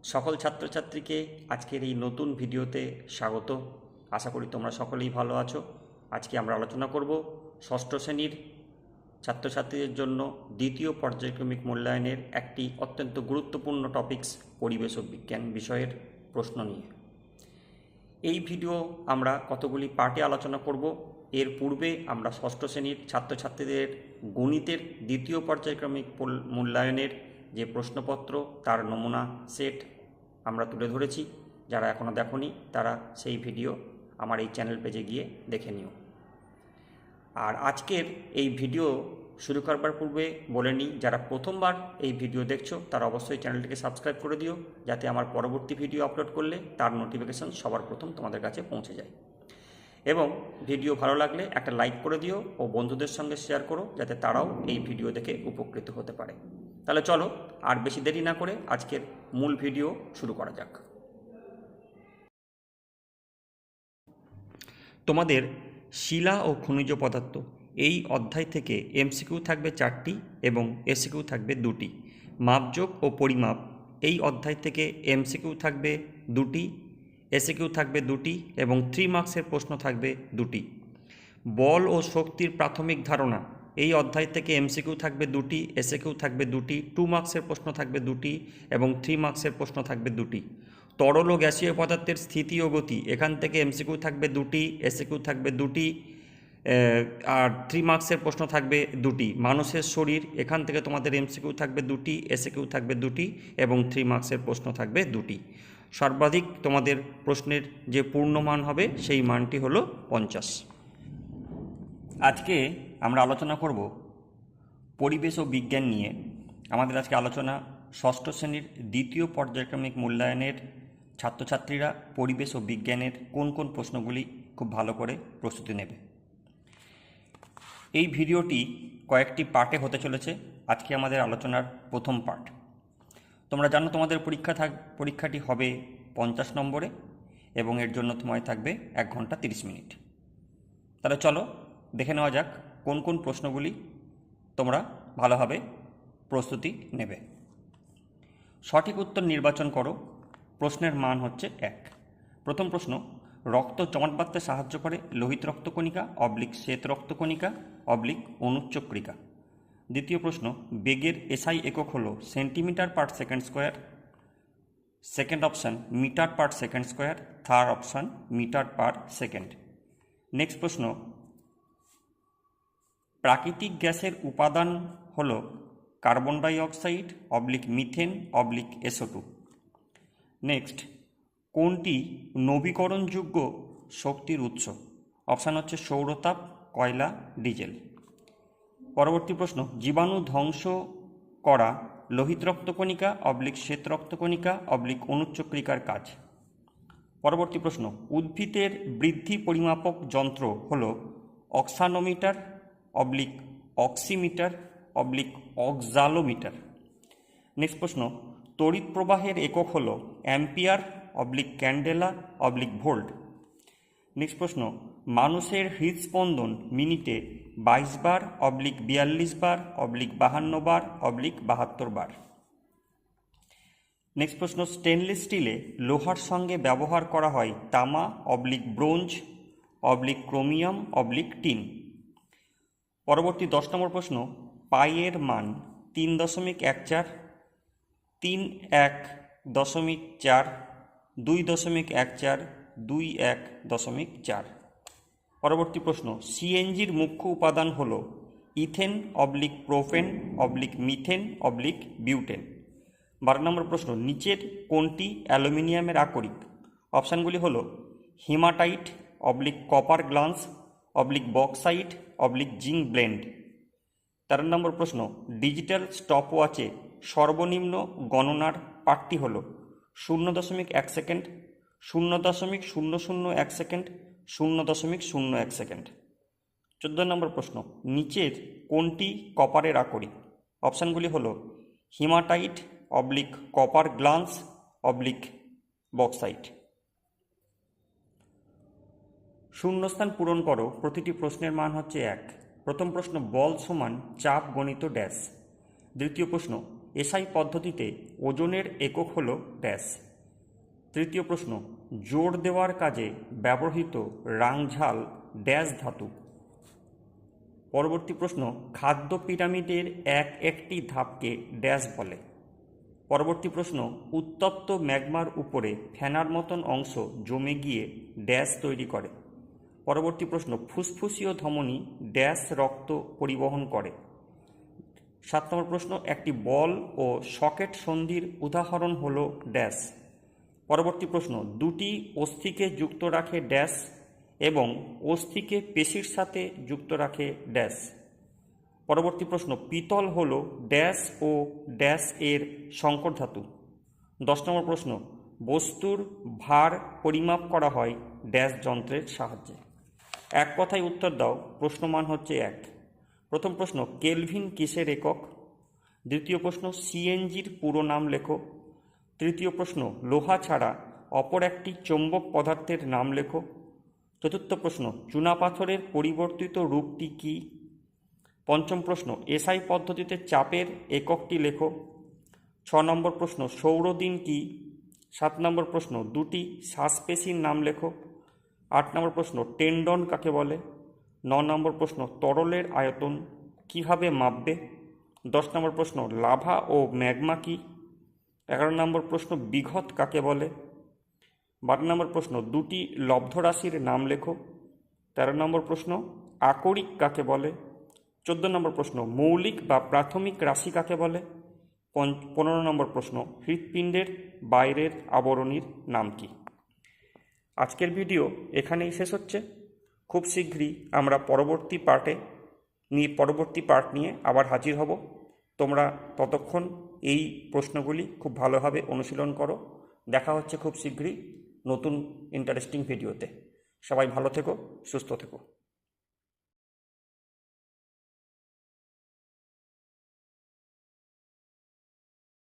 সকল ছাত্রছাত্রীকে আজকের এই নতুন ভিডিওতে স্বাগত। আশা করি তোমরা সকলেই ভালো আছো। আজকে আমরা আলোচনা করব ষষ্ঠ শ্রেণীর ছাত্রছাত্রীদের জন্য দ্বিতীয় পর্যায়ক্রমিক মূল্যায়নের একটি অত্যন্ত গুরুত্বপূর্ণ টপিকস পরিবেশ ও বিজ্ঞান বিষয়ের প্রশ্ন নিয়ে। এই ভিডিও আমরা কতগুলি পার্টে আলোচনা করব। এর পূর্বে আমরা ষষ্ঠ শ্রেণীর ছাত্রছাত্রীদের গণিতের দ্বিতীয় পর্যায়ক্রমিক মূল্যায়নের যে প্রশ্নপত্র তার নমুনা সেট আমরা তুলে ধরেছি। যারা এখনও দেখোনি তারা সেই ভিডিও আমার এই চ্যানেল পেজে গিয়ে দেখে নিও। আর আজকের এই ভিডিও শুরু করবার পূর্বে বলে নিই, যারা প্রথমবার এই ভিডিও দেখছো তারা অবশ্যই চ্যানেলটিকে সাবস্ক্রাইব করে দিও, যাতে আমার পরবর্তী ভিডিও আপলোড করলে তার নোটিফিকেশান সবার প্রথম তোমাদের কাছে পৌঁছে যায়। এবং ভিডিও ভালো লাগলে একটা লাইক করে দিও ও বন্ধুদের সঙ্গে শেয়ার করো, যাতে তারাও এই ভিডিও দেখে উপকৃত হতে পারে। তাহলে চলো আর বেশি দেরি না করে আজকের মূল ভিডিও শুরু করা যাক। তোমাদের শিলা ও খনিজ পদার্থ এই অধ্যায় থেকে এমসিকিউ থাকবে 4টি এবং এসিকিউ থাকবে 2টি। মাপযোগ ও পরিমাপ এই অধ্যায় থেকে এমসিকিউ থাকবে 2টি, এসিকিউ থাকবে 2টি এবং 3 মার্কসের প্রশ্ন থাকবে 2টি। বল ও শক্তির প্রাথমিক ধারণা এই অধ্যায় থেকে এমসিকিউ থাকবে 2টি, এসিকিউ থাকবে 2টি, 2 মার্কসের প্রশ্ন থাকবে 2টি এবং 3 মার্কসের প্রশ্ন থাকবে 2টি। তরল ও গ্যাসীয় পদার্থের স্থিতি ও গতি এখান থেকে এমসিকিউ থাকবে 2টি, এসিকিউ থাকবে 2টি আর 3 মার্কসের প্রশ্ন থাকবে 2টি। মানুষের শরীর এখান থেকে তোমাদের এমসিকিউ থাকবে 2টি, এসিকিউ থাকবে 2টি এবং 3 মার্কসের প্রশ্ন থাকবে 2টি। সর্বাধিক তোমাদের প্রশ্নের যে পূর্ণমান হবে সেই মানটি হলো 50। আজকে আমরা আলোচনা করব পরিবেশ ও বিজ্ঞান নিয়ে। আমাদের আজকে আলোচনা ষষ্ঠ শ্রেণীর দ্বিতীয় পর্যায়ক্রমিক মূল্যায়নের ছাত্রছাত্রীরা পরিবেশ ও বিজ্ঞানের কোন কোন প্রশ্নগুলি খুব ভালো করে প্রস্তুতি নেবে। এই ভিডিওটি কয়েকটি পার্টে হতে চলেছে। আজকে আমাদের আলোচনার প্রথম পার্ট। তোমরা জানো তোমাদের পরীক্ষাটি হবে 50 নম্বরে এবং এর জন্য সময় থাকবে 1 ঘন্টা 30 মিনিট। তাহলে চলো দেখে নেওয়া যাক কোন কোন প্রশ্নগুলি তোমরা ভালোভাবে প্রস্তুতি নেবে। সঠিক উত্তর নির্বাচন করো। প্রশ্নের মান হচ্ছে 1। প্রথম প্রশ্ন, রক্ত জমাট বাঁধতে সাহায্য করে লোহিত রক্তকণিকা / শ্বেত রক্তকণিকা / অনুচ্চক্রিকা। দ্বিতীয় প্রশ্ন, বেগের এসআই একক হলো centimetre per second square. Second option metre per second square, third option metre per second. Next প্রশ্ন, প্রাকৃতিক গ্যাসের উপাদান হলো carbon dioxide / methane / SO2। Next, কোনটি নবীকরণযোগ্য শক্তির উৎস? অপশান হচ্ছে সৌরতাপ, কয়লা, ডিজেল। পরবর্তী প্রশ্ন, জীবাণু ধ্বংস করা লোহিত রক্তকণিকা / শ্বেত রক্তকণিকা / অনুচ্চক্রিকার কাজ। পরবর্তী প্রশ্ন, উদ্ভিদের বৃদ্ধি পরিমাপক যন্ত্র হল অক্সানোমিটার / অক্সিমিটার / অক্সালোমিটার। নেক্সট প্রশ্ন, তড়িৎ প্রবাহের একক হল অ্যাম্পিয়ার / ক্যান্ডেলা / ভোল্ট। নেক্সট প্রশ্ন, মানুষের হৃদস্পন্দন মিনিটে 22 বার / 42 বার / 52 বার / 72 বার। নেক্সট প্রশ্ন, স্টেনলেস স্টিলে লোহার সঙ্গে ব্যবহার করা হয় তামা / ব্রোঞ্জ / ক্রোমিয়াম / টিন। পরবর্তী 10 নম্বর প্রশ্ন, পাইয়ের মান 3.14, 3.1.4, 2.14, 2.1.4। পরবর্তী প্রশ্ন, সিএনজির মুখ্য উপাদান হল ইথেন / প্রোপেন / মিথেন / বিউটেন। 12 নম্বর প্রশ্ন, নিচের কোনটি অ্যালুমিনিয়ামের আকরিক? অপশানগুলি হল haematite / copper glance / bauxite / zinc blend. 13 নম্বর প্রশ্ন, ডিজিটাল স্টপওয়াচে সর্বনিম্ন গণনার পাঠটি হল 0.1 সেকেন্ড, 0.001 সেকেন্ড, 0.01 সেকেন্ড। 14 নম্বর প্রশ্ন, নিচের কোনটি কপারের আকরিক? অপশানগুলি হল হিমাটাইট / কপার গ্লান্স / বক্সাইট। শূন্যস্থান পূরণ করো। প্রতিটি প্রশ্নের মান হচ্ছে 1। প্রথম প্রশ্ন, বল সমান চাপ গণিত ড্যাশ। দ্বিতীয় প্রশ্ন, এসআই পদ্ধতিতে ওজনের একক হল ড্যাশ। তৃতীয় প্রশ্ন, জোর দেওয়ার কাজে ব্যবহৃত রাংঝাল ড্যাশ ধাতু। পরবর্তী প্রশ্ন, খাদ্য পিরামিডের একটি ধাপকে ড্যাশ বলে। পরবর্তী প্রশ্ন, উত্তপ্ত ম্যাগমার উপরে ফেনার মতন অংশ জমে গিয়ে ড্যাশ তৈরি করে। পরবর্তী প্রশ্ন, ফুসফুসীয় ধমনী ড্যাশ রক্ত পরিবহন করে। 7 নম্বর প্রশ্ন, একটি বল ও সকেট সন্ধির উদাহরণ হল ড্যাশ। পরবর্তী প্রশ্ন, দুটি অস্থিকে যুক্ত রাখে ড্যাশ এবং অস্থিকে পেশির সাথে যুক্ত রাখে ড্যাশ। পরবর্তী প্রশ্ন, পিতল হল ড্যাশ ও ড্যাশ এর সংকর ধাতু। 10 নম্বর প্রশ্ন, বস্তুর ভার পরিমাপ করা হয় ড্যাশ যন্ত্রের সাহায্যে। এক কথায় উত্তর দাও, প্রশ্নমান হচ্ছে 1। প্রথম প্রশ্ন, কেলভিন কিসের একক? দ্বিতীয় প্রশ্ন, সিএনজির পুরো নাম লেখো। তৃতীয় প্রশ্ন, লোহা ছাড়া অপর একটি চৌম্বক পদার্থের নাম লেখো। চতুর্থ প্রশ্ন, চুনাপাথরের পরিবর্তিত রূপটি কী? পঞ্চম প্রশ্ন, এসআই পদ্ধতিতে চাপের এককটি লেখো। 6 নম্বর প্রশ্ন, সৌরদিন কী? 7 নম্বর প্রশ্ন, দুটি শ্বাসপেশির নাম লেখো। 8 নম্বর প্রশ্ন, টেন্ডন কাকে বলে? 9 নম্বর প্রশ্ন, তরলের আয়তন কিভাবে মাপবে? 10 নম্বর প্রশ্ন, লাভা ও ম্যাগমা কী? 11 নম্বর প্রশ্ন, বিঘত কাকে বলে? 12 নম্বর প্রশ্ন, দুটি লব্ধরাশির নাম লেখো। 13 নম্বর প্রশ্ন, আকরিক কাকে বলে? 14 নম্বর প্রশ্ন, মৌলিক বা প্রাথমিক রাশি কাকে বলে? 15 নম্বর প্রশ্ন, হৃৎপিণ্ডের বাইরের আবরণীর নাম কি? আজকের ভিডিও এখানেই শেষ হচ্ছে। খুব শীঘ্রই আমরা পরবর্তী পার্ট নিয়ে আবার হাজির হব। তোমরা ততক্ষণ এই প্রশ্নগুলি খুব ভালোভাবে অনুশীলন করো। দেখা হচ্ছে খুব শীঘ্রই নতুন ইন্টারেস্টিং ভিডিওতে। সবাই ভালো থেকো, সুস্থ থেকো।